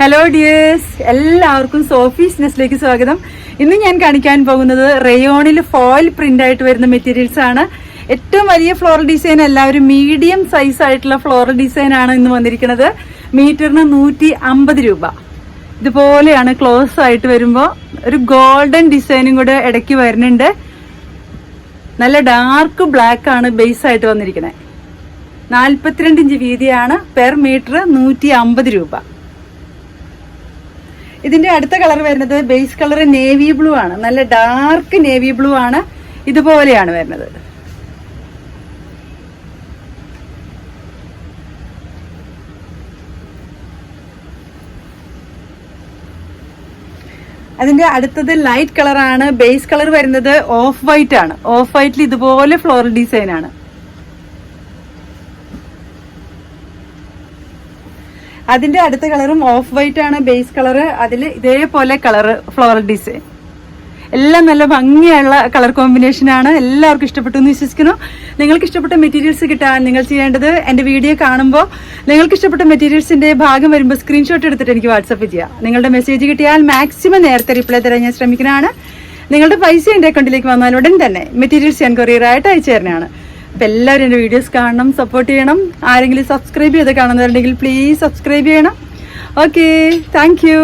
Hello dears, എല്ലാവർക്കും Sophie's നെസ്റ്റിലേക്ക് സ്വാഗതം. ഇന്ന് ഞാൻ കാണിക്കാൻ പോകുന്നത് റയോണിൽ ഫോയിൽ പ്രിന്റ് ആയിട്ട് വരുന്ന മെറ്റീരിയൽസ് ആണ്. ഏറ്റവും വലിയ ഫ്ലോറൽ ഡിസൈൻ അല്ല, ഒരു മീഡിയം സൈസ് ആയിട്ടുള്ള ഫ്ലോറൽ ഡിസൈൻ ആണ് ഇന്ന് വന്നിരിക്കുന്നത്. മീറ്ററിന് 150 രൂപ. ഇതുപോലെയാണ് ക്ലോസ് ആയിട്ട് വരുമ്പോൾ ഒരു ഗോൾഡൻ ഡിസൈനും കൂടെ ഇടയ്ക്ക് വരുന്നുണ്ട്. നല്ല ഡാർക്ക് ബ്ലാക്ക് ആണ് ബേസ് ആയിട്ട് വന്നിരിക്കുന്നത്. 42 ഇഞ്ച് വീതിയാണ്. പെർ മീറ്റർ 150 രൂപ. ഇതിന്റെ അടുത്ത കളർ വരുന്നത് ബേസ് കളർ നേവി ബ്ലൂ ആണ്. നല്ല ഡാർക്ക് നേവി ബ്ലൂ ആണ്. ഇതുപോലെയാണ് വരുന്നത്. അതിന്റെ അടുത്തത് ലൈറ്റ് കളറാണ്. ബേസ് കളർ വരുന്നത് ഓഫ് വൈറ്റ് ആണ്. ഓഫ് വൈറ്റിൽ ഇതുപോലെ ഫ്ലോറൽ ഡിസൈൻ ആണ്. അതിന്റെ അടുത്ത കളറും ഓഫ് വൈറ്റ് ആണ്. ബേസ് കളർ അതിൽ ഇതേപോലെ കളർ ഫ്ലോറൽ ഡിസൈൻ. എല്ലാം നല്ല ഭംഗിയുള്ള കളർ കോമ്പിനേഷൻ ആണ്. എല്ലാവർക്കും ഇഷ്ടപ്പെട്ടു എന്ന് വിശ്വസിക്കുന്നു. നിങ്ങൾക്ക് ഇഷ്ടപ്പെട്ട മെറ്റീരിയൽസ് കിട്ടാൻ നിങ്ങൾ ചെയ്യേണ്ടത്, എന്റെ വീഡിയോ കാണുമ്പോൾ നിങ്ങൾക്ക് ഇഷ്ടപ്പെട്ട മെറ്റീരിയൽസിന്റെ ഭാഗം വരുമ്പോൾ സ്ക്രീൻഷോട്ട് എടുത്തിട്ട് എനിക്ക് വാട്സപ്പ് ചെയ്യാം. നിങ്ങളുടെ മെസ്സേജ് കിട്ടിയാൽ മാക്സിമം നേരത്തെ റിപ്ലൈ തരാൻ ഞാൻ ശ്രമിക്കുന്നതാണ്. നിങ്ങളുടെ പൈസ എന്റെ അക്കൗണ്ടിലേക്ക് വന്നാൽ ഉടൻ തന്നെ മെറ്റീരിയൽസ് ഞാൻ കൊറിയറായിട്ട് അയച്ചു തരുന്നതാണ്. അപ്പൊ എല്ലാവരും എന്റെ വീഡിയോസ് കാണണം, സപ്പോർട്ട് ചെയ്യണം. ആരെങ്കിലും സബ്സ്ക്രൈബ് ചെയ്ത് കാണുന്നവരുണ്ടെങ്കിൽ പ്ലീസ് സബ്സ്ക്രൈബ് ചെയ്യണം. Okay, thank you.